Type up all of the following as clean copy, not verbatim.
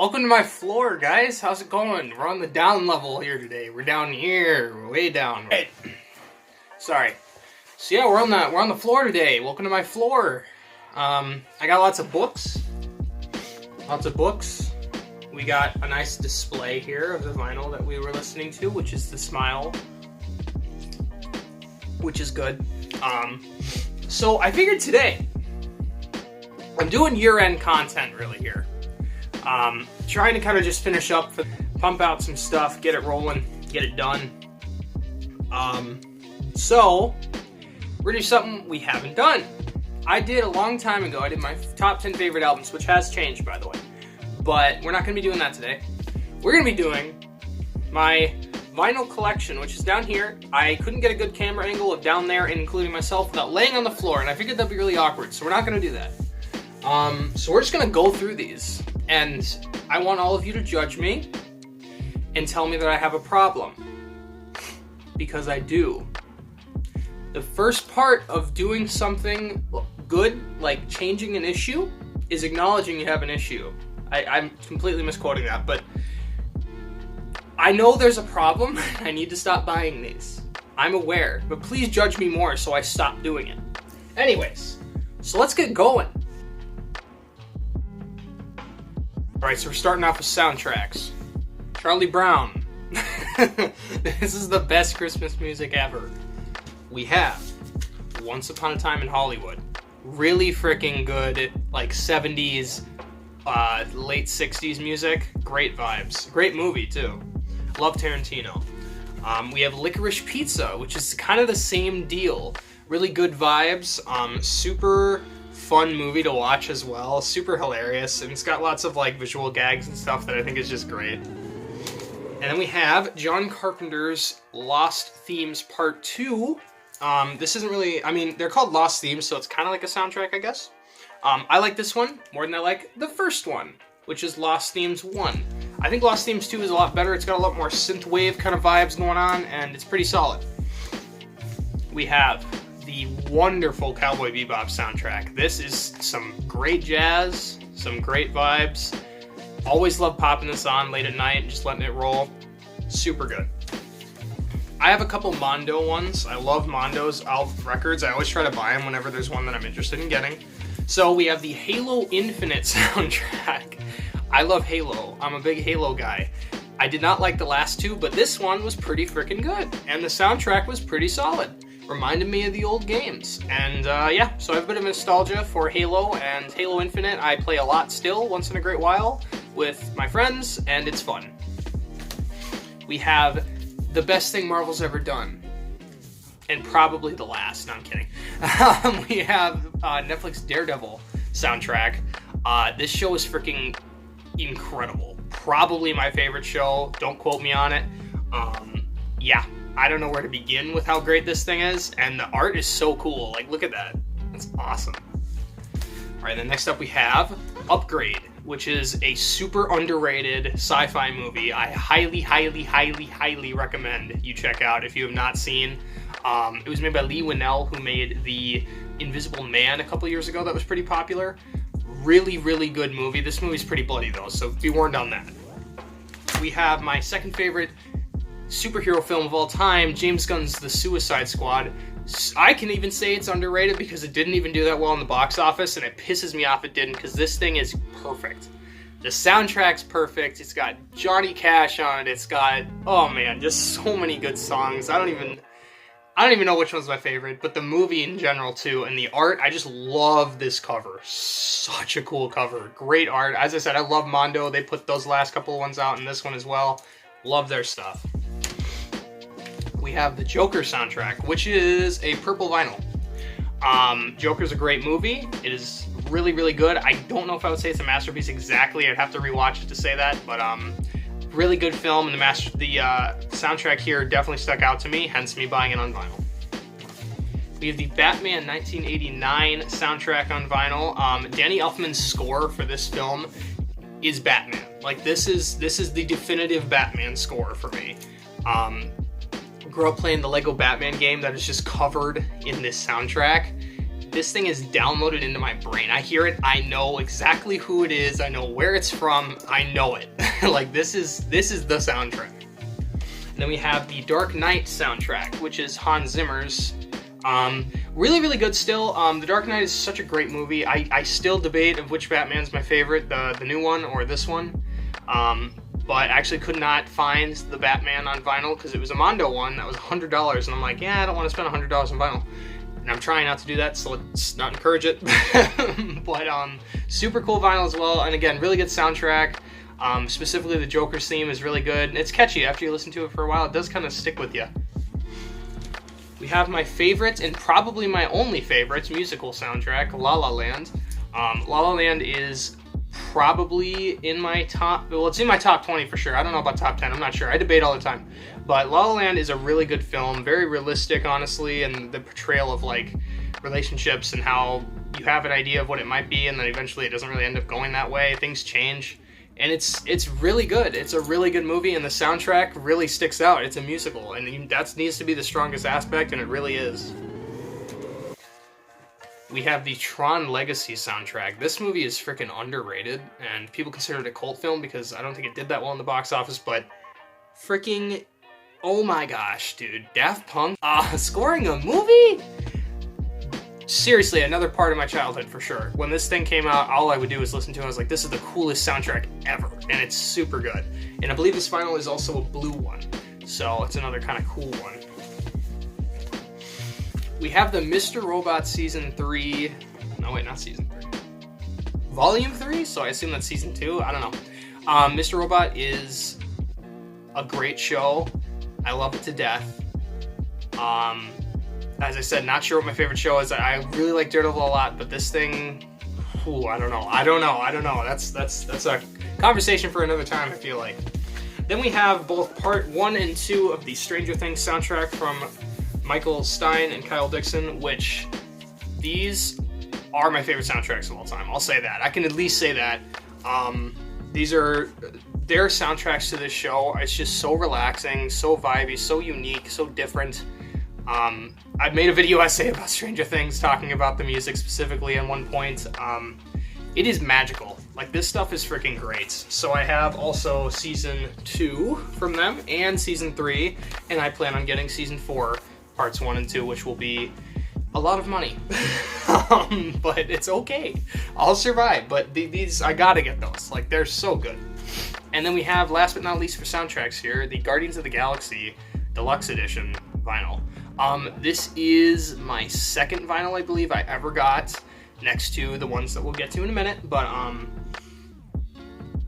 Welcome to my floor, guys. How's it going? We're on the down level here today. We're down here, we're way down. Right. Sorry. So yeah, we're on the floor today. Welcome to my floor. I got lots of books. We got a nice display here of the vinyl that we were listening to, which is The Smile, which is good. So I figured today I'm doing year-end content really here. Trying to kind of just finish up, pump out some stuff, get it rolling, get it done. So we're gonna do something we haven't done. I did a long time ago, I did my top 10 favorite albums, which has changed, by the way. But we're not gonna be doing that today. We're gonna be doing my vinyl collection, which is down here. I couldn't get a good camera angle of down there, including myself, without laying on the floor, and I figured that'd be really awkward, so we're not gonna do that. So we're just gonna go through these, and I want all of you to judge me and tell me that I have a problem, because I do. The first part of doing something good, like changing an issue, is acknowledging you have an issue. I'm completely misquoting that, but I know there's a problem. I need to stop buying these. I'm aware, but please judge me more so I stop doing it. Anyways, so let's get going. Alright, so we're starting off with soundtracks. Charlie Brown. This is the best Christmas music ever. We have Once Upon a Time in Hollywood. Really freaking good, like 70s, late 60s music. Great vibes. Great movie, too. Love Tarantino. We have Licorice Pizza, which is kind of the same deal. Really good vibes. Super fun movie to watch as well. Super hilarious, and it's got lots of like visual gags and stuff that I think is just great. And then we have John Carpenter's Lost Themes Part 2. This isn't really, I mean, they're called Lost Themes, so it's kind of like a soundtrack, I guess. I like this one more than I like the first one, which is Lost Themes 1. I think Lost Themes 2 is a lot better. It's got a lot more synthwave kind of vibes going on, and it's pretty solid. We have the wonderful Cowboy Bebop soundtrack. This is some great jazz, some great vibes. Always love popping this on late at night and just letting it roll. Super good. I have a couple Mondo ones. I love Mondo's records. I always try to buy them whenever there's one that I'm interested in getting. So we have the Halo Infinite soundtrack. I love Halo. I'm a big Halo guy. I did not like the last two, but this one was pretty freaking good. And the soundtrack was pretty solid. Reminded me of the old games. And yeah, so I have a bit of nostalgia for Halo and Halo Infinite. I play a lot still, once in a great while, with my friends, and it's fun. We have the best thing Marvel's ever done. And probably the last. No, I'm kidding. We have Netflix Daredevil soundtrack. This show is freaking incredible. Probably my favorite show. Don't quote me on it. Yeah. I don't know where to begin with how great this thing is, and the art is so cool. Like, look at that. That's awesome. Alright, then next up we have Upgrade, which is a super underrated sci-fi movie I highly recommend you check out if you have not seen. It was made by Lee Winnell, who made The Invisible Man a couple years ago that was pretty popular. Really good movie. This movie's pretty bloody though, so be warned on that. We have my second favorite superhero film of all time, James Gunn's The Suicide Squad. I can even say it's underrated because it didn't even do that well in the box office, and it pisses me off it didn't, because this thing is perfect. The soundtrack's perfect. It's got Johnny Cash on it. It's got, oh man, just so many good songs. I don't even know which one's my favorite, but the movie in general too, and the art, I just love this cover. Such a cool cover. Great art. As I said, I love Mondo. They put those last couple of ones out and this one as well. Love their stuff. We have the Joker soundtrack, which is a purple vinyl. Joker's a great movie. It is really good. I don't know if I would say it's a masterpiece exactly. I'd have to rewatch it to say that, but really good film, and the soundtrack here definitely stuck out to me, hence me buying it on vinyl. We have the Batman 1989 soundtrack on vinyl. Danny Elfman's score for this film is Batman. Like, this is the definitive Batman score for me. Grew up playing the Lego Batman game that is just covered in this soundtrack. this thing is downloaded into my brain. I hear it, I know exactly who it is, I know where it's from, I know it. Like, this is the soundtrack. And then we have the Dark Knight soundtrack, which is Hans Zimmer's. Really, really good still. The Dark Knight is such a great movie. I still debate of which Batman's my favorite, the new one or this one. But I actually could not find the Batman on vinyl because it was a Mondo one that was $100, and I'm like, yeah, I don't want to spend $100 on vinyl. And I'm trying not to do that, so let's not encourage it. But super cool vinyl as well, and again, really good soundtrack. Specifically, the Joker's theme is really good, and it's catchy. After you listen to it for a while, it does kind of stick with you. We have my favorite, and probably my only favorite, musical soundtrack, La La Land. La La Land is probably in my top, well, it's in my top 20 for sure. I don't know about top 10, I'm not sure. I debate all the time. But La La Land is a really good film, very realistic, honestly, and the portrayal of, like, relationships and how you have an idea of what it might be, and then eventually it doesn't really end up going that way. Things change. And it's really good. It's a really good movie, and the soundtrack really sticks out. It's a musical, and that needs to be the strongest aspect, and it really is. We have the Tron Legacy soundtrack. This movie is freaking underrated, and people consider it a cult film because I don't think it did that well in the box office, but freaking, oh my gosh, dude. Daft Punk scoring a movie? Seriously, another part of my childhood for sure. When this thing came out, all I would do was listen to it. I was like, this is the coolest soundtrack ever, and it's super good. And I believe this vinyl is also a blue one, so it's another kind of cool one. We have the Mr. Robot Season 3, no wait, not Season 3, Volume 3, so I assume that's Season 2, I don't know. Mr. Robot is a great show, I love it to death. As I said, not sure what my favorite show is. I really like Daredevil a lot, but this thing, I don't know. That's a conversation for another time, I feel like. Then we have both Part 1 and 2 of the Stranger Things soundtrack from Michael Stein and Kyle Dixon, which these are my favorite soundtracks of all time. I'll say that. I can at least say that. These are their soundtracks to this show. It's just so relaxing, so vibey, so unique, so different. I made a video essay about Stranger Things talking about the music specifically at one point. It is magical. Like, this stuff is freaking great. So I have also Season 2 from them and Season 3, and I plan on getting Season 4, Parts 1 and 2, which will be a lot of money. But it's okay. I'll survive, but these, I gotta get those. Like, they're so good. And then we have, last but not least for soundtracks here, the Guardians of the Galaxy Deluxe Edition vinyl. This is my second vinyl, I believe, I ever got, next to the ones that we'll get to in a minute, but,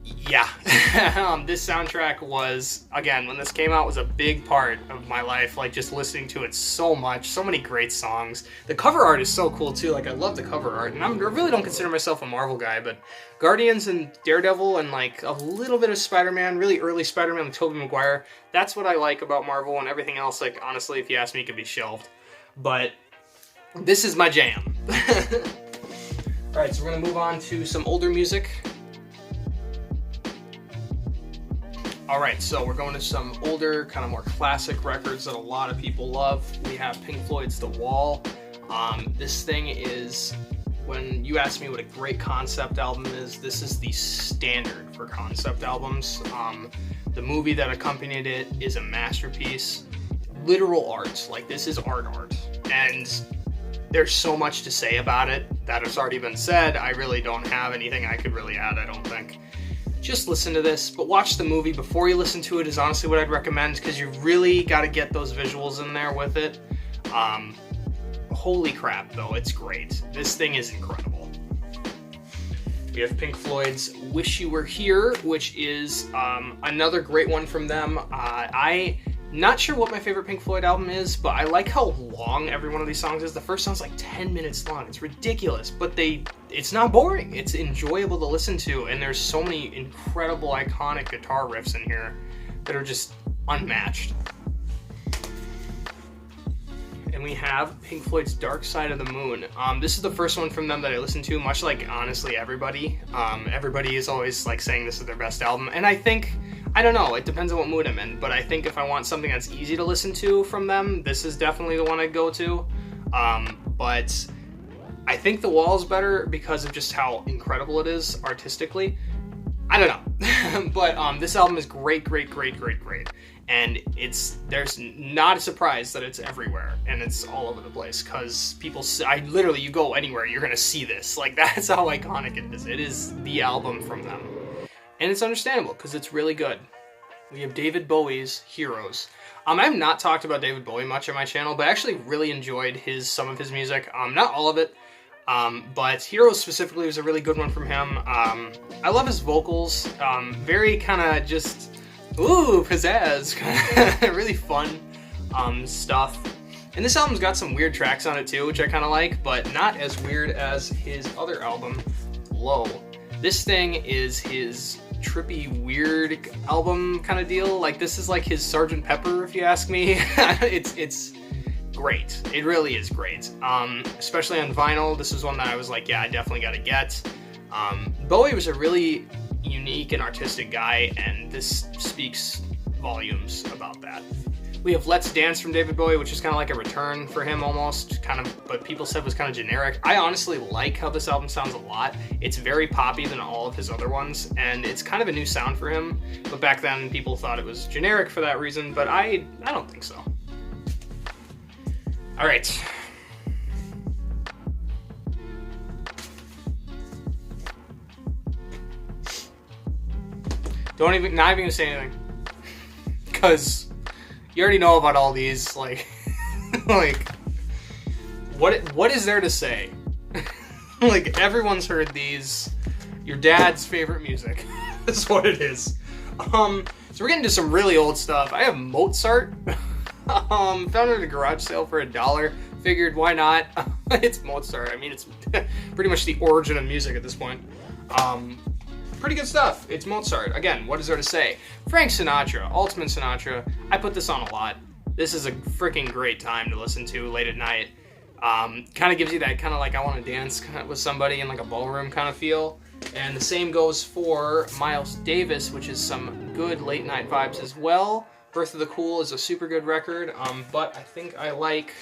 yeah. This soundtrack was, again, when this came out, was a big part of my life, like, just listening to it so much, so many great songs. The cover art is so cool, too, like, I love the cover art, and I really don't consider myself a Marvel guy, but Guardians and Daredevil and, like, a little bit of Spider-Man, really early Spider-Man with Tobey Maguire, that's what I like about Marvel, and everything else, like, honestly, if you ask me, could be shelved. But this is my jam. Alright, so we're gonna move on to some older music. Alright, so we're going to some older, kind of more classic records that a lot of people love. We have Pink Floyd's The Wall. This thing is, when you ask me what a great concept album is, this is the standard for concept albums. The movie that accompanied it is a masterpiece. Literal art. Like, this is art. And there's so much to say about it that has already been said. I really don't have anything I could really add, I don't think. Just listen to this, but watch the movie before you listen to it is honestly what I'd recommend, because you really got to get those visuals in there with it. Holy crap, though, it's great. This thing is incredible. We have Pink Floyd's Wish You Were Here, which is another great one from them. I'm not sure what my favorite Pink Floyd album is, but I like how long every one of these songs is. The first song's like 10 minutes long. It's ridiculous, but it's not boring. It's enjoyable to listen to, and there's so many incredible, iconic guitar riffs in here that are just unmatched. And we have Pink Floyd's Dark Side of the Moon. This is the first one from them that I listened to, much like, honestly, everybody. Everybody is always, like, saying this is their best album, and I think, I don't know, it depends on what mood I'm in, but I think if I want something that's easy to listen to from them, this is definitely the one I'd go to. But I think The Wall's better because of just how incredible it is artistically. I don't know. But this album is great. And there's not a surprise that it's everywhere and it's all over the place, because you go anywhere, you're gonna see this. Like, that's how iconic it is. It is the album from them. And it's understandable because it's really good. We have David Bowie's Heroes. I have not talked about David Bowie much on my channel, but I actually really enjoyed some of his music. Not all of it. But Heroes specifically was a really good one from him. I love his vocals. Very kind of just, pizzazz. Really fun stuff. And this album's got some weird tracks on it too, which I kind of like, but not as weird as his other album, Low. This thing is his trippy, weird album kind of deal. Like, this is like his Sgt. Pepper, if you ask me. It's great. It really is great. Especially on vinyl. This is one that I was like, yeah, I definitely got to get. Bowie was a really unique and artistic guy, and this speaks volumes about that. We have Let's Dance from David Bowie, which is kind of like a return for him almost, but people said was kind of generic. I honestly like how this album sounds a lot. It's very poppy than all of his other ones, and it's kind of a new sound for him, but back then people thought it was generic for that reason, but I don't think so. All right. Not even gonna say anything, because you already know about all these. Like, what is there to say? Like, everyone's heard these. Your dad's favorite music. That's what it is. So we're getting to some really old stuff. I have Mozart. Found it at a garage sale for $1. Figured, why not? It's Mozart. I mean, it's pretty much the origin of music at this point. Pretty good stuff. It's Mozart. Again, what is there to say? Frank Sinatra, Ultimate Sinatra. I put this on a lot. This is a freaking great time to listen to late at night. Kind of gives you that kind of like, I want to dance with somebody in like a ballroom kind of feel. And the same goes for Miles Davis, which is some good late night vibes as well. Birth of the Cool is a super good record, but I think I like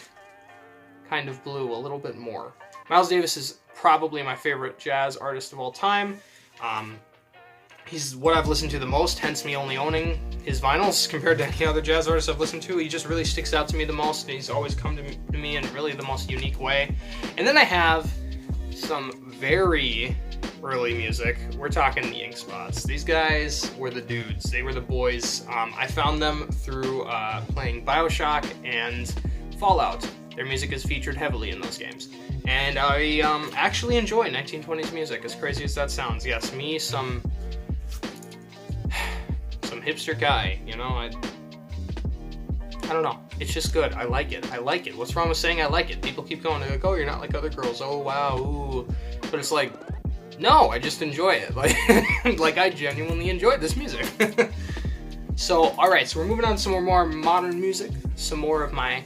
Kind of Blue a little bit more. Miles Davis is probably my favorite jazz artist of all time. He's what I've listened to the most, hence me only owning his vinyls compared to any other jazz artist I've listened to. He just really sticks out to me the most, and he's always come to me in really the most unique way. And then I have some very early music. We're talking the Ink Spots. These guys were the dudes. They were the boys. I found them through playing BioShock and Fallout. Their music is featured heavily in those games. And I actually enjoy 1920s music, as crazy as that sounds. Yes, me, some hipster guy, you know, I don't know. It's just good. I like it. What's wrong with saying I like it? People keep going, like, oh, you're not like other girls. Oh, wow, ooh. But it's like, no, I just enjoy it. Like I genuinely enjoyed this music. So, alright, so we're moving on to some more modern music. Some more of my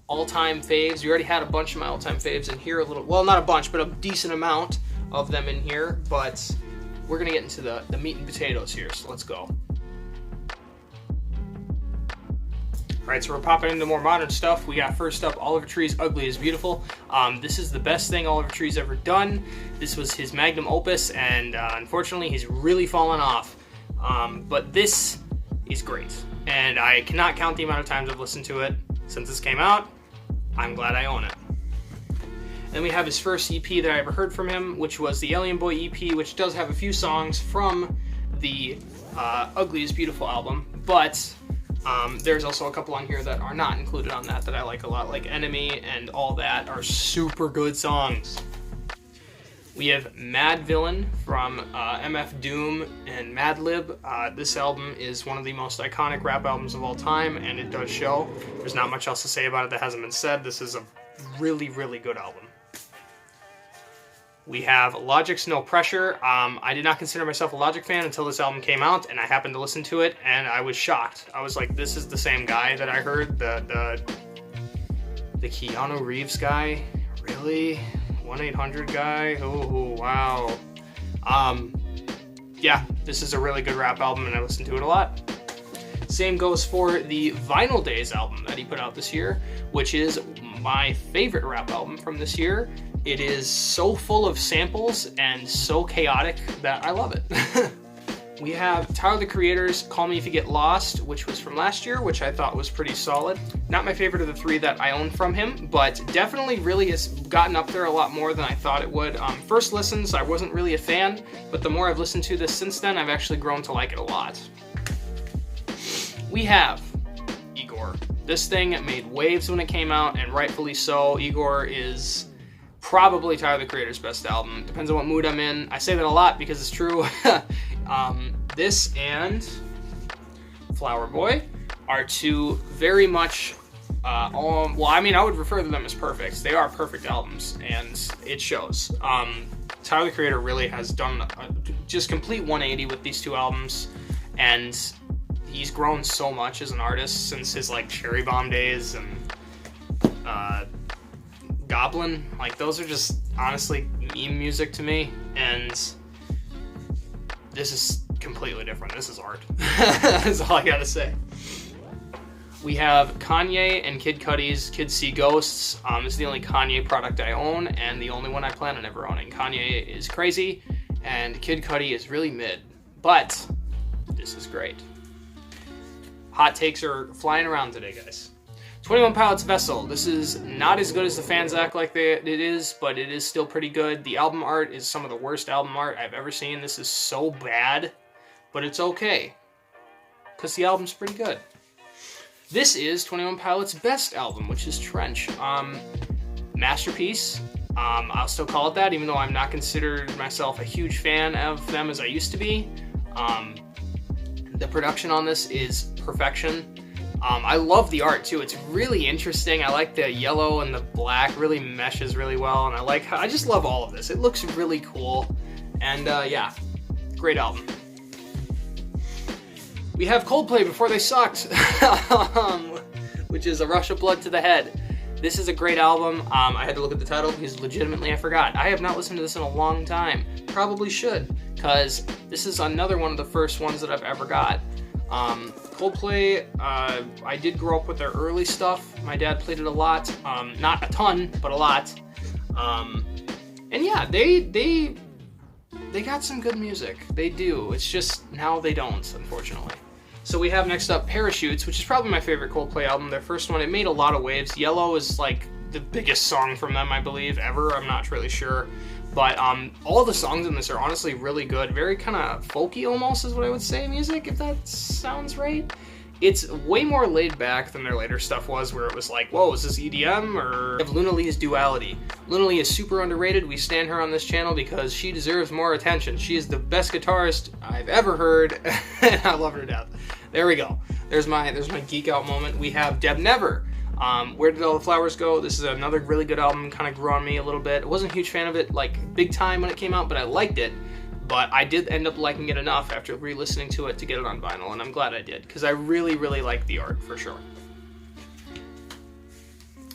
all-time faves. We already had a bunch of my all-time faves in here. Well, not a bunch, but a decent amount of them in here. But we're going to get into the meat and potatoes here, so let's go. Alright, so we're popping into more modern stuff. We got first up Oliver Tree's Ugly is Beautiful. This is the best thing Oliver Tree's ever done. This was his magnum opus, and unfortunately he's really fallen off. But this is great, and I cannot count the amount of times I've listened to it since this came out. I'm glad I own it. Then we have his first EP that I ever heard from him, which was the Alien Boy EP, which does have a few songs from the Ugly is Beautiful album, but there's also a couple on here that are not included on that I like a lot, like Enemy and All That are super good songs. We have Mad Villain from MF Doom and Madlib. This album is one of the most iconic rap albums of all time, and it does show. There's not much else to say about it that hasn't been said. This is a really, really good album. We have Logic's No Pressure. I did not consider myself a Logic fan until this album came out, and I happened to listen to it, and I was shocked. I was like, this is the same guy that I heard, the Keanu Reeves guy? Really? 1-800 guy? Oh, wow. Yeah, this is a really good rap album, and I listen to it a lot. Same goes for the Vinyl Days album that he put out this year, which is my favorite rap album from this year. It is so full of samples and so chaotic that I love it. We have Tyler, the Creator's Call Me If You Get Lost, which was from last year, which I thought was pretty solid. Not my favorite of the three that I own from him, but definitely really has gotten up there a lot more than I thought it would. First listens, I wasn't really a fan, but the more I've listened to this since then, I've actually grown to like it a lot. We have Igor. This thing made waves when it came out, and rightfully so. Igor is probably Tyler, the Creator's best album. Depends on what mood I'm in. I say that a lot because it's true. This and Flower Boy are two very much, well, I mean, I would refer to them as perfect. They are perfect albums, and it shows. Tyler, the Creator really has done a just complete 180 with these two albums, and he's grown so much as an artist since his, like, Cherry Bomb days and, Goblin. Like, those are just, honestly, meme music to me, and this is completely different. This is art. That's all I gotta say. We have Kanye and Kid Cudi's Kids See Ghosts. This is the only Kanye product I own, and the only one I plan on ever owning. Kanye is crazy, and Kid Cudi is really mid, but this is great. Hot takes are flying around today, guys. 21 Pilots Vessel. This is not as good as the fans act like it is, but it is still pretty good. The album art is some of the worst album art I've ever seen. This is so bad, but it's okay, because the album's pretty good. This is 21 Pilots' best album, which is Trench. Masterpiece. I'll still call it that, even though I'm not considered myself a huge fan of them as I used to be. The production on this is perfection. I love the art too. It's really interesting. I like the yellow and the black, really meshes really well, and I just love all of this. It looks really cool, and yeah, great album. We have Coldplay, Before They Sucked, which is A Rush of Blood to the Head. This is a great album. I had to look at the title because legitimately I forgot. I have not listened to this in a long time. Probably should, because this is another one of the first ones that I've ever got. Coldplay, I did grow up with their early stuff. My dad played it a lot. Not a ton, but a lot. And yeah, they got some good music. They do. It's just now they don't, unfortunately. So we have next up Parachutes, which is probably my favorite Coldplay album. Their first one, it made a lot of waves. Yellow is like the biggest song from them, I believe, ever. I'm not really sure. But all the songs in this are honestly really good. Very kind of folky almost is what I would say music, if that sounds right. It's way more laid back than their later stuff was, where it was like, whoa, is this EDM? Or we have Luna Lee's Duality. Luna Lee is super underrated. We stand her on this channel because she deserves more attention. She is the best guitarist I've ever heard, and I love her to death. There we go. There's my geek out moment. We have Deb Never. Where Did All the Flowers Go? This is another really good album, kind of grew on me a little bit. I wasn't a huge fan of it, like, big time when it came out, but I liked it. But I did end up liking it enough after re-listening to it to get it on vinyl, and I'm glad I did, because I really, really like the art, for sure.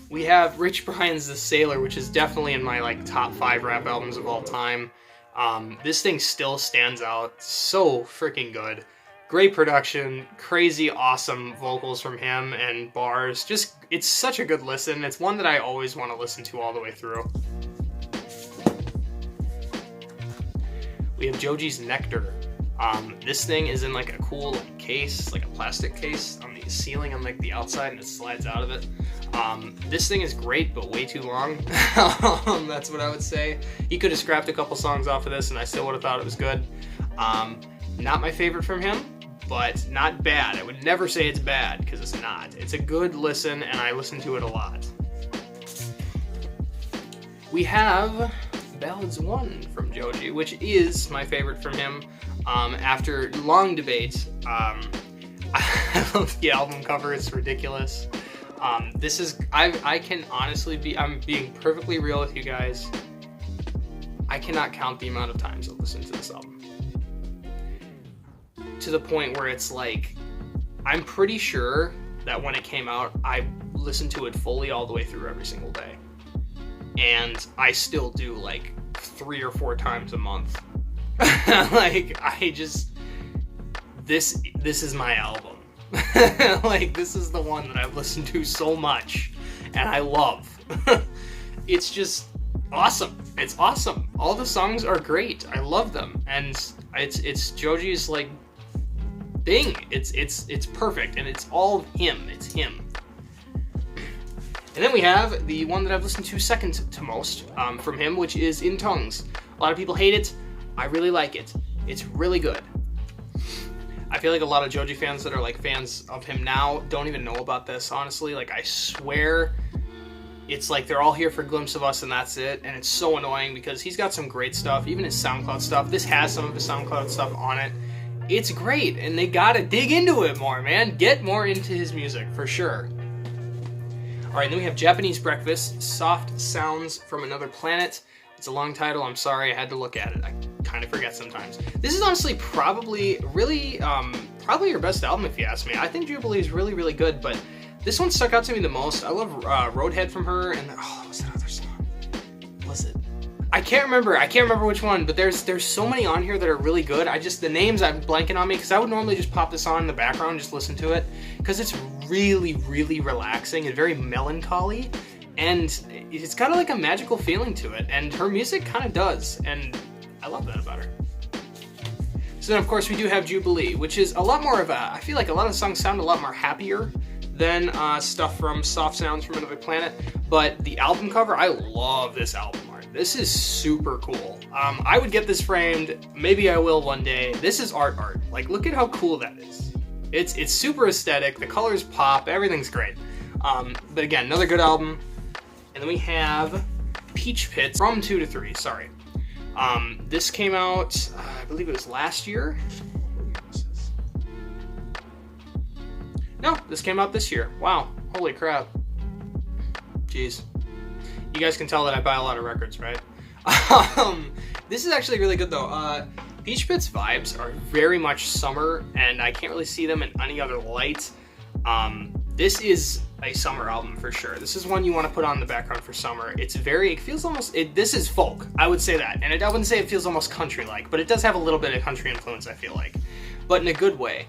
We have Rich Brian's The Sailor, which is definitely in my, like, top 5 rap albums of all time. This thing still stands out so freaking good. Great production, crazy awesome vocals from him and bars. Just, it's such a good listen. It's one that I always want to listen to all the way through. We have Joji's Nectar. This thing is in like a cool case, like a plastic case on the ceiling on like the outside, and it slides out of it. This thing is great, but way too long. That's what I would say. He could have scrapped a couple songs off of this and I still would have thought it was good. Not my favorite from him, but not bad. I would never say it's bad, because it's not. It's a good listen, and I listen to it a lot. We have Ballads 1 from Joji, which is my favorite from him. After long debate, I love the album cover. It's ridiculous. This is, I can honestly be, I'm being perfectly real with you guys. I cannot count the amount of times I've listened to this album. To the point where it's like, I'm pretty sure that when it came out, I listened to it fully all the way through every single day. And I still do like 3 or 4 times a month. Like, this is my album. Like, this is the one that I've listened to so much and I love. It's just awesome. It's awesome. All the songs are great. I love them, and it's Joji's like thing. It's perfect, and it's all him. It's him. And then we have the one that I've listened to second to most from him, which is In Tongues. A lot of people hate it. I really like it. It's really good. I feel like a lot of Joji fans that are like fans of him now don't even know about this, honestly. Like, I swear it's like they're all here for Glimpse of Us and that's it. And it's so annoying because he's got some great stuff, even his SoundCloud stuff. This has some of his SoundCloud stuff on it. It's great, and they gotta dig into it more, man. Get more into his music, for sure. Alright, then we have Japanese Breakfast, Soft Sounds from Another Planet. It's a long title, I'm sorry, I had to look at it. I kind of forget sometimes. This is honestly probably your best album if you ask me. I think Jubilee is really, really good, but this one stuck out to me the most. I love Roadhead from her, and what was that other song? What was it? I can't remember which one, but there's so many on here that are really good. The names I'm blanking on me, because I would normally just pop this on in the background and just listen to it, because it's really, really relaxing and very melancholy, and it's got like a magical feeling to it, and her music kind of does, and I love that about her. So then, of course, we do have Jubilee, which is a lot more of I feel like a lot of the songs sound a lot more happier than stuff from Soft Sounds from Another Planet, but the album cover, I love this album art. This is super cool. I would get this framed. Maybe I will one day. This is art. Like, look at how cool that is. It's super aesthetic. The colors pop. Everything's great. But again, another good album. And then we have Peach Pit from 2 to 3. Sorry. This came out, I believe it was last year. No, this came out this year. Wow. Holy crap. Jeez. You guys can tell that I buy a lot of records, right? This is actually really good, though. Peach Pit's vibes are very much summer, and I can't really see them in any other light. This is a summer album for sure. This is one you want to put on in the background for summer. It feels almost, this is folk, I would say that. And I wouldn't say it feels almost country-like, but it does have a little bit of country influence, I feel like. But in a good way.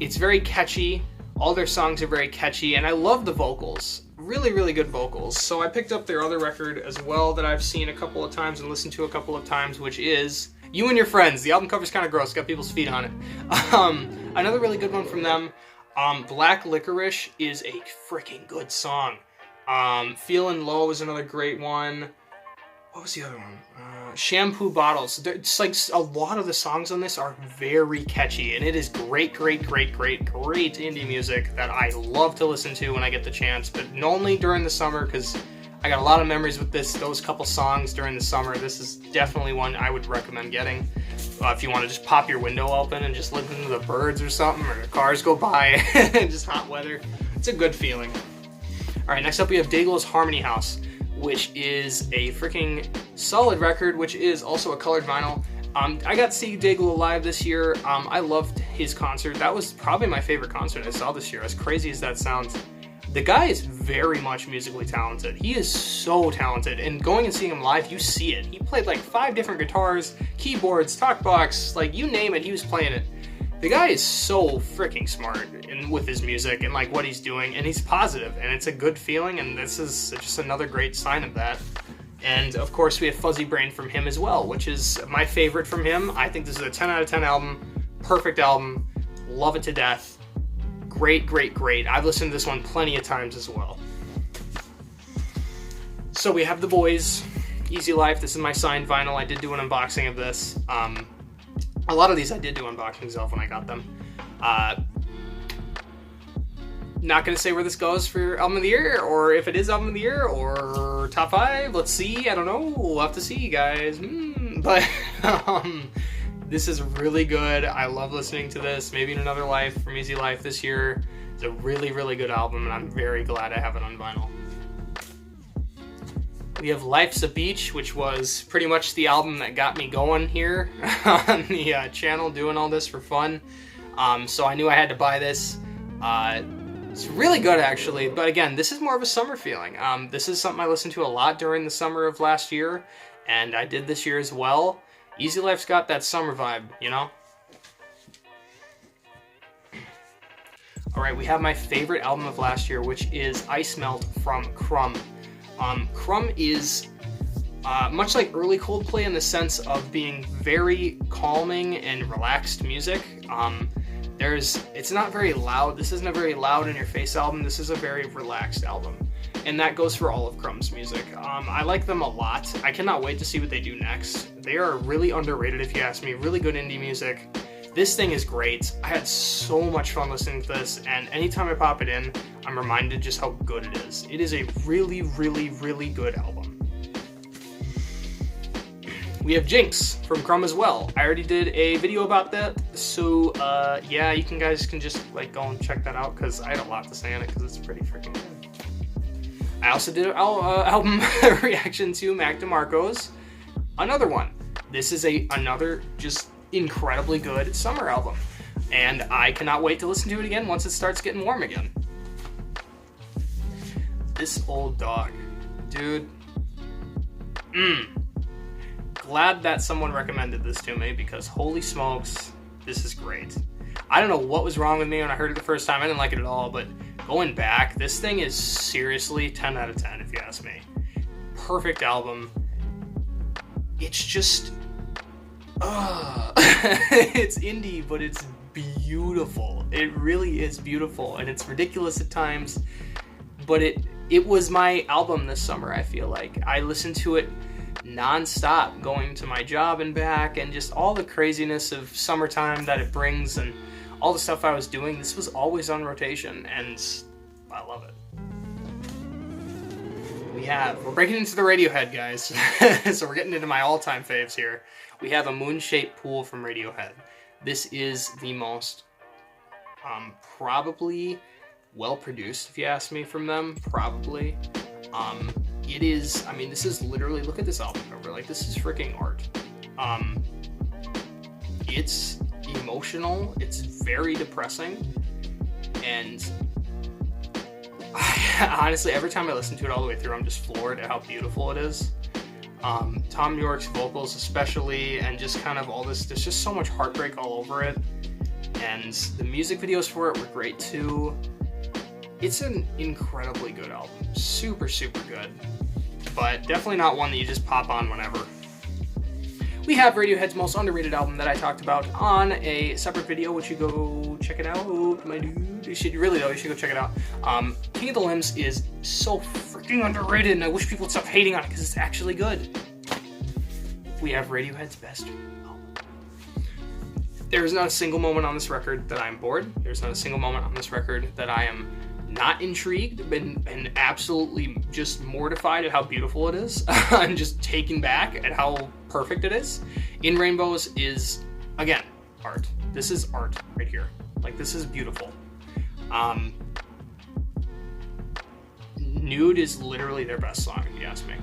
It's very catchy. All their songs are very catchy, and I love the vocals. Really, really good vocals. So I picked up their other record as well that I've seen a couple of times and listened to a couple of times, which is You and Your Friends. The album cover's kind of gross, got people's feet on it. Another really good one from them, Black Licorice is a freaking good song. Feelin' Low is another great one. What was the other one? Shampoo Bottles. It's like a lot of the songs on this are very catchy, and it is great indie music that I love to listen to when I get the chance, but only during the summer, because I got a lot of memories with those couple songs during the summer. This is definitely one I would recommend getting. If you want to just pop your window open and just listen to the birds or something, or the cars go by, just hot weather. It's a good feeling. All right, next up we have Dayglo's Harmony House, which is a freaking solid record, which is also a colored vinyl. I got to see Dayglo live this year. I loved his concert. That was probably my favorite concert I saw this year, as crazy as that sounds. The guy is very much musically talented. He is so talented, and going and seeing him live, you see it. He played like 5 different guitars, keyboards, talkbox, like you name it, he was playing it. The guy is so freaking smart with his music and like what he's doing, and he's positive, and it's a good feeling, and this is just another great sign of that. And of course we have Fuzzy Brain from him as well, which is my favorite from him. I think this is a 10 out of 10 album, perfect album, love it to death. Great. I've listened to this one plenty of times as well. So we have The Boys, Easy Life. This is my signed vinyl. I did do an unboxing of this. A lot of these I did do unboxings of when I got them. Not going to say where this goes for Album of the Year, or if it is Album of the Year, or Top 5. Let's see. I don't know. We'll have to see, guys. But this is really good. I love listening to this. Maybe in Another Life from Easy Life this year. It's a really good album, and I'm very glad I have it on vinyl. We have Life's a Beach, which was pretty much the album that got me going here on the channel, doing all this for fun. So I knew I had to buy this. It's really good, actually, but again, this is more of a summer feeling. This is something I listened to a lot during the summer of last year, and I did this year as well. Easy Life's got that summer vibe, you know? Alright, we have my favorite album of last year, which is Ice Melt from Crumb. Crumb is much like early Coldplay in the sense of being very calming and relaxed music. It's not very loud. This isn't a very loud in your face album. This is a very relaxed album. And that goes for all of Crumb's music. I like them a lot. I cannot wait to see what they do next. They are really underrated if you ask me. Really good indie music. This thing is great. I had so much fun listening to this, and anytime I pop it in, I'm reminded just how good it is. It is a really, really, really good album. We have Jinx from Crumb as well. I already did a video about that, so yeah, you guys can just like go and check that out because I had a lot to say on it because it's pretty freaking good. I also did an album reaction to Mac DeMarco's another one. This is another just incredibly good summer album, and I cannot wait to listen to it again once it starts getting warm again. This old dog, dude. Glad that someone recommended this to me because holy smokes, this is great. I don't know what was wrong with me when I heard it the first time. I didn't like it at all, but going back, this thing is seriously 10 out of 10 if you ask me. Perfect album. It's just it's indie, but it's beautiful. It really is beautiful, and it's ridiculous at times, but it was my album this summer. I feel like I listened to it non-stop going to my job and back, and just all the craziness of summertime that it brings and all the stuff I was doing. This was always on rotation, and I love it. We're breaking into the Radiohead, guys. So we're getting into my all-time faves here. We have A Moon-Shaped Pool from Radiohead. This is the most probably well-produced, if you ask me, from them. Probably. It is, I mean, this is literally, look at this album cover. Like, this is freaking art. It's emotional. It's very depressing. And honestly, every time I listen to it all the way through, I'm just floored at how beautiful it is. Thom Yorke's vocals especially, and just kind of all this, there's just so much heartbreak all over it. And the music videos for it were great too. It's an incredibly good album. Super, super good. But definitely not one that you just pop on whenever. We have Radiohead's most underrated album that I talked about on a separate video, which you go check it out, my dude. You should go check it out. King of the Limbs is so freaking underrated, and I wish people would stop hating on it because it's actually good. We have Radiohead's best album. There's not a single moment on this record that I'm bored. There's not a single moment on this record that I am not intrigued and absolutely just mortified at how beautiful it is. I'm just taken back at how perfect it is. In Rainbows is, again, art. This is art right here. Like, this is beautiful. Nude is literally their best song, if you ask me.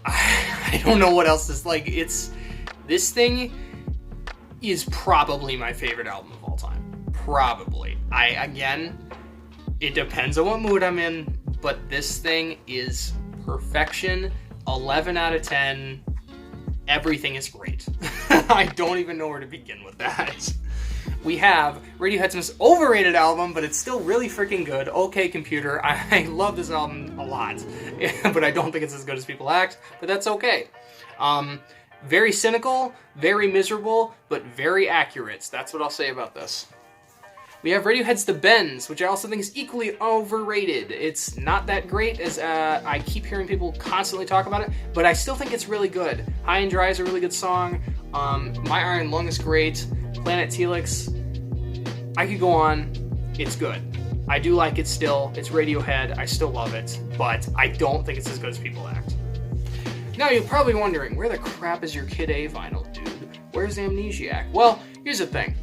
I don't know what else is like. This thing is probably my favorite album of all time. Probably. Again, it depends on what mood I'm in, but this thing is perfection. 11 out of 10. Everything is great. I don't even know where to begin with that. We have Radiohead's most overrated album, but it's still really freaking good. OK Computer. I love this album a lot, but I don't think it's as good as people act, but that's okay. Very cynical, very miserable, but very accurate. That's what I'll say about this. We have Radiohead's The Bends, which I also think is equally overrated. It's not that great, as I keep hearing people constantly talk about it, but I still think it's really good. High and Dry is a really good song. My Iron Lung is great. Planet Telix, I could go on. It's good. I do like it still. It's Radiohead. I still love it, but I don't think it's as good as people act. Now you're probably wondering, where the crap is your Kid A vinyl, dude? Where's Amnesiac? Well, here's the thing.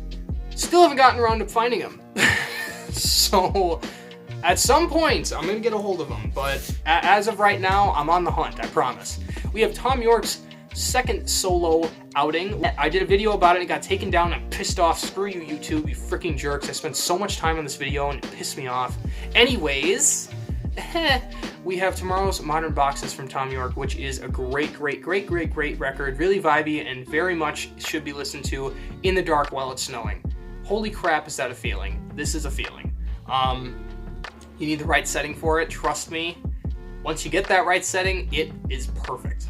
Still haven't gotten around to finding him. So, at some point, I'm going to get a hold of him. But as of right now, I'm on the hunt, I promise. We have Thom Yorke's second solo outing. I did a video about it. It got taken down. I'm pissed off. Screw you, YouTube, you freaking jerks. I spent so much time on this video, and it pissed me off. Anyways, we have Tomorrow's Modern Boxes from Thom Yorke, which is a great record. Really vibey and very much should be listened to in the dark while it's snowing. Holy crap, is that a feeling? This is a feeling. You need the right setting for it, trust me. Once you get that right setting, it is perfect.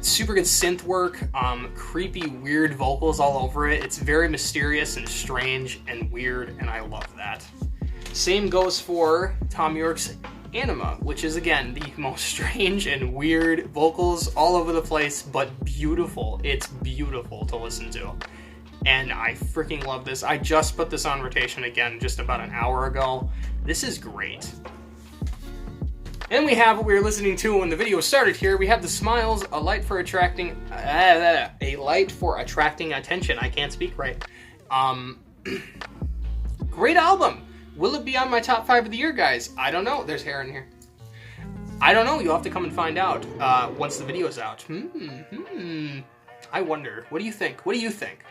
Super good synth work, creepy, weird vocals all over it. It's very mysterious and strange and weird, and I love that. Same goes for Thom Yorke's Anima, which is, again, the most strange and weird vocals all over the place, but beautiful. It's beautiful to listen to. And I freaking love this. I just put this on rotation again just about an hour ago. This is great. And we have what we were listening to when the video started here. We have The Smiles, a light for attracting attention. I can't speak right. Great album. Will it be on my top 5 of the year, guys? I don't know. There's hair in here. I don't know. You'll have to come and find out once the video's out. I wonder. What do you think? What do you think?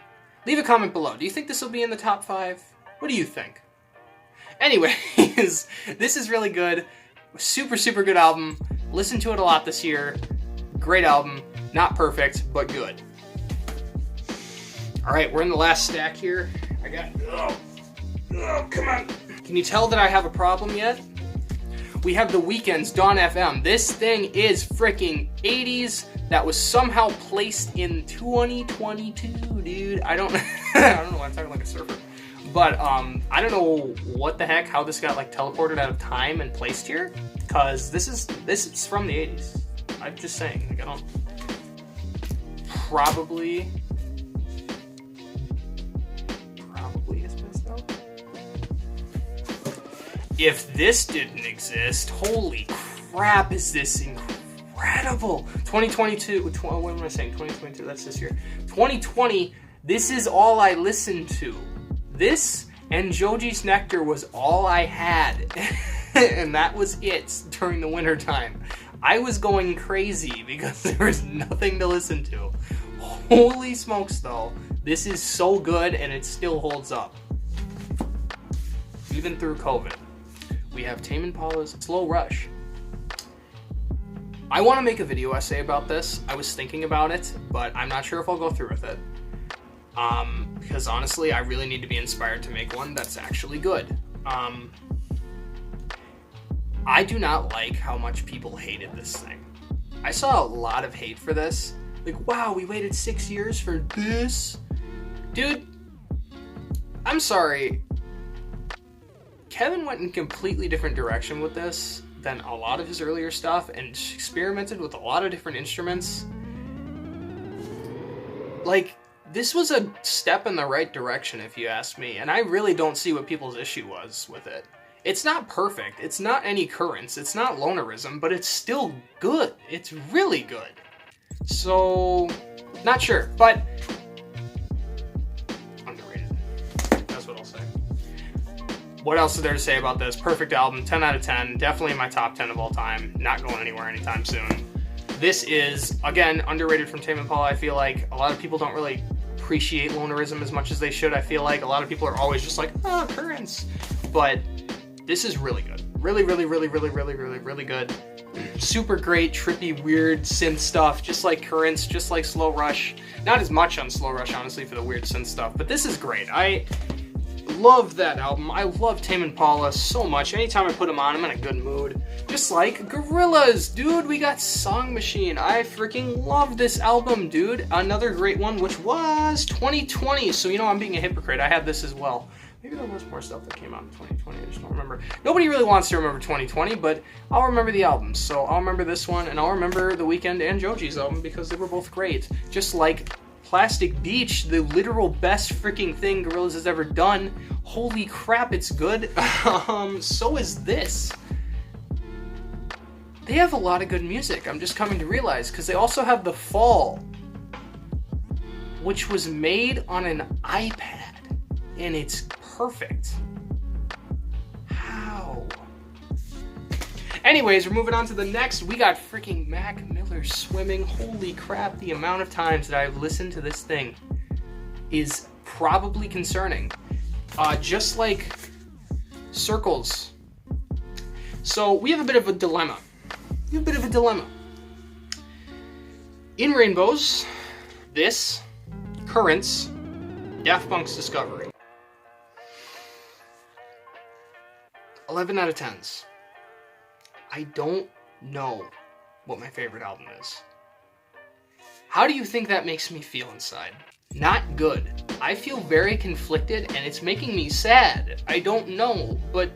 Leave a comment below. Do you think this will be in the top 5? What do you think? Anyways, this is really good. Super, super good album. Listened to it a lot this year. Great album. Not perfect, but good. Alright, we're in the last stack here. I got... Oh, come on. Can you tell that I have a problem yet? We have The Weeknd's Dawn FM. This thing is freaking 80s that was somehow placed in 2022, dude. I don't know why I'm talking like a surfer. But I don't know what the heck, how this got like teleported out of time and placed here, because this is from the 80s. I'm just saying, like, I don't probably is messed up. If this didn't exist, holy crap, is this incredible! 2022. What am I saying? 2022. That's this year. 2020. This is all I listened to. This and Joji's Nectar was all I had, and that was it during the winter time. I was going crazy because there was nothing to listen to. Holy smokes, though. This is so good, and it still holds up. Even through COVID. We have Tame Impala's Slow Rush. I want to make a video essay about this. I was thinking about it, but I'm not sure if I'll go through with it. Because honestly, I really need to be inspired to make one that's actually good. I do not like how much people hated this thing. I saw a lot of hate for this. Like, wow, we waited 6 years for this? Dude, I'm sorry. Kevin went in a completely different direction with this than a lot of his earlier stuff and experimented with a lot of different instruments. Like, this was a step in the right direction, if you ask me, and I really don't see what people's issue was with it. It's not perfect, it's not any Currents, it's not Lonerism, but it's still good. It's really good. So, not sure, but underrated. That's what I'll say. What else is there to say about this? Perfect album, 10 out of 10, definitely in my top 10 of all time, not going anywhere anytime soon. This is, again, underrated from Tame Impala. I feel like a lot of people don't really appreciate Lonerism as much as they should. I feel like a lot of people are always just like, oh, Currents. But this is really good. Really, really, really, really, really, really, really good. Super great, trippy, weird synth stuff, just like Currents, just like Slow Rush. Not as much on Slow Rush, honestly, for the weird synth stuff, but this is great. I love that album. I love Tame Impala so much. Anytime I put them on, I'm in a good mood. Just like Gorillaz, dude, we got Song Machine. I freaking love this album, dude. Another great one, which was 2020, so you know I'm being a hypocrite. I had this as well. Maybe there was more stuff that came out in 2020, I just don't remember. Nobody really wants to remember 2020, but I'll remember the albums. So I'll remember this one, and I'll remember The Weeknd and Joji's album, because they were both great. Just like Plastic Beach, the literal best freaking thing Gorillaz has ever done. Holy crap, it's good. So is this. They have a lot of good music, I'm just coming to realize, because they also have The Fall, which was made on an iPad, and it's perfect. How? Anyways, we're moving on to the next. We got freaking Mac Miller Swimming. Holy crap, the amount of times that I've listened to this thing is probably concerning. Just like Circles. So we have a bit of a dilemma. In Rainbows, this, Currents, Daft Punk's Discovery. 11 out of 10s. I don't know what my favorite album is. How do you think that makes me feel inside? Not good. I feel very conflicted and it's making me sad. I don't know, but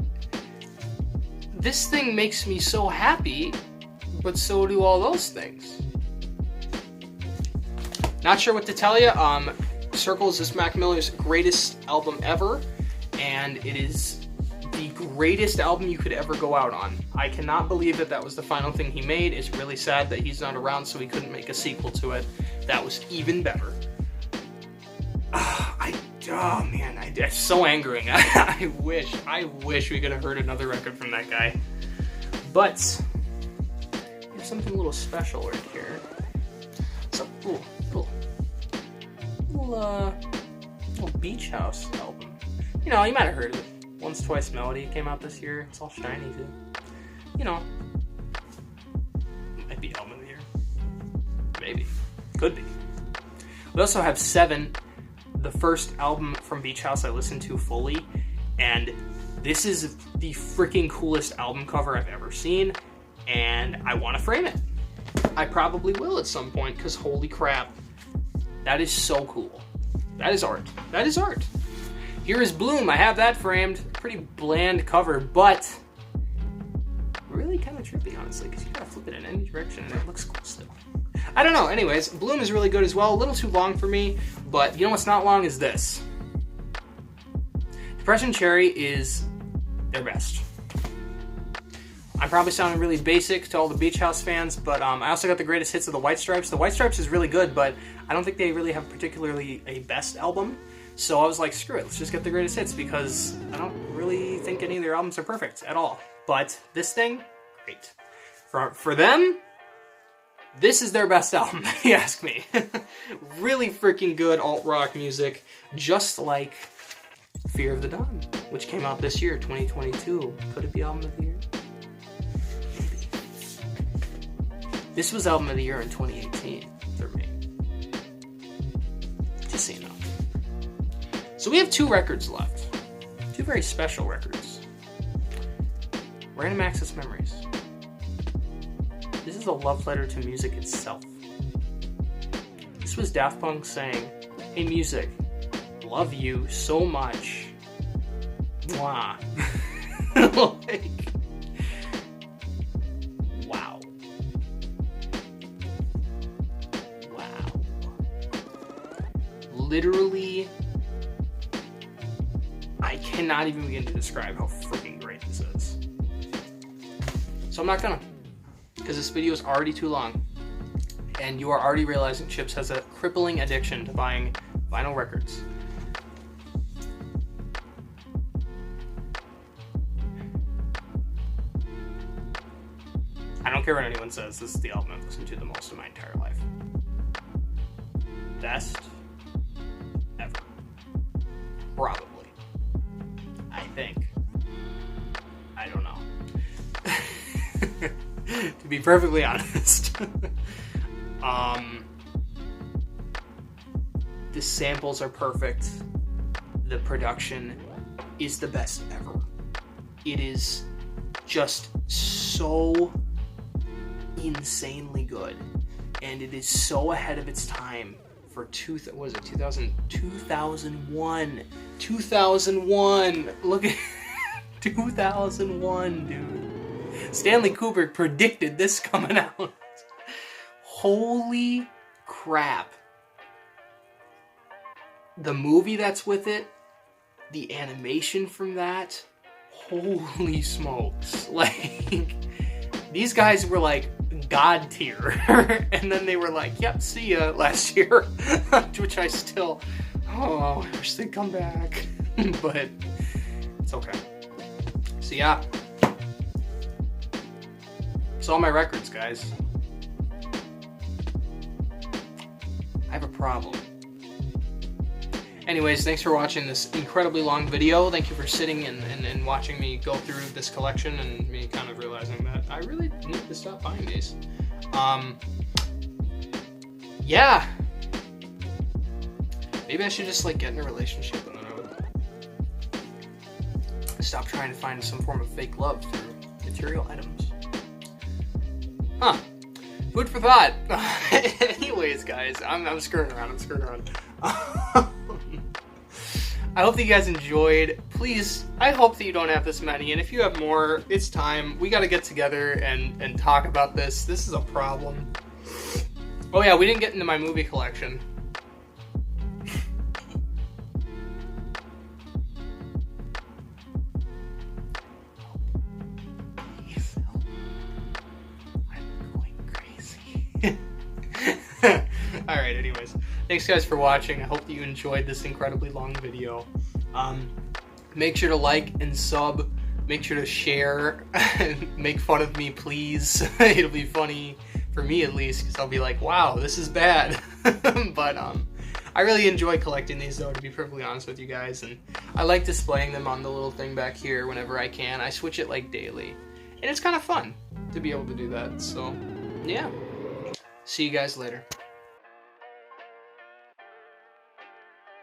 this thing makes me so happy, but so do all those things. Not sure what to tell you. Circles is Mac Miller's greatest album ever, and it is the greatest album you could ever go out on. I cannot believe that that was the final thing he made. It's really sad that he's not around, so he couldn't make a sequel to it. That was even better. Oh man, it's so angering. I wish we could have heard another record from that guy. But there's something a little special right here. It's a little Beach House album. You know, you might have heard of it. Once Twice Melody came out this year. It's all shiny too. You know, might be album of the year. Maybe, could be. We also have Seven, the first album from Beach House I listened to fully, and this is the freaking coolest album cover I've ever seen, and I want to frame it. I probably will at some point, because holy crap, that is so cool. That is art. That is art. Here is Bloom. I have that framed. Pretty bland cover, but really kind of trippy, honestly, because you gotta flip it in any direction, and it looks cool still. I don't know. Anyways, Bloom is really good as well. A little too long for me, but you know what's not long is this. Depression Cherry is their best. I'm probably sounding really basic to all the Beach House fans, but I also got the greatest hits of the White Stripes. The White Stripes is really good, but I don't think they really have particularly a best album. So I was like, screw it, let's just get the greatest hits, because I don't really think any of their albums are perfect at all. But this thing, great. For them, this is their best album, if you ask me. Really freaking good alt-rock music, just like Fear of the Dawn, which came out this year, 2022. Could it be album of the year? Maybe. This was album of the year in 2018 for me. Just so you know. So we have 2 records left. 2 very special records. Random Access Memories. This is a love letter to music itself. This was Daft Punk saying, hey music, love you so much. Mwah. Like, wow. Wow. Literally, I cannot even begin to describe how freaking great this is. So I'm not gonna, because this video is already too long, and you are already realizing Chips has a crippling addiction to buying vinyl records. I don't care what anyone says, this is the album I've listened to the most in my entire life. Best ever. Probably. I think. I don't know. To be perfectly honest. The samples are perfect. The production is the best ever. It is just so insanely good, and it is so ahead of its time for 2001. Look at 2001, dude. Stanley Kubrick predicted this coming out. Holy crap. The movie that's with it, the animation from that, holy smokes. Like, these guys were like God tier. And then they were like, yep, see ya last year. Which I still, I wish they'd come back. But it's okay. So yeah. It's all my records, guys. I have a problem. Anyways, thanks for watching this incredibly long video. Thank you for sitting and watching me go through this collection and me kind of realizing that I really need to stop buying these. Yeah. Maybe I should just like get in a relationship and then I would. Stop trying to find some form of fake love through material items. Huh. Food for thought. Anyways, guys, I'm screwing around. I hope that you guys enjoyed. Please, I hope that you don't have this many, and if you have more, it's time. We gotta get together and talk about this. This is a problem. Oh yeah, we didn't get into my movie collection. I'm going crazy. Alright, anyways. Thanks guys for watching. I hope that you enjoyed this incredibly long video. Make sure to like and sub. Make sure to share. Make fun of me, please. It'll be funny for me at least, because I'll be like, wow, this is bad. But I really enjoy collecting these though, to be perfectly honest with you guys. And I like displaying them on the little thing back here whenever I can. I switch it like daily. And it's kind of fun to be able to do that. So, yeah. See you guys later.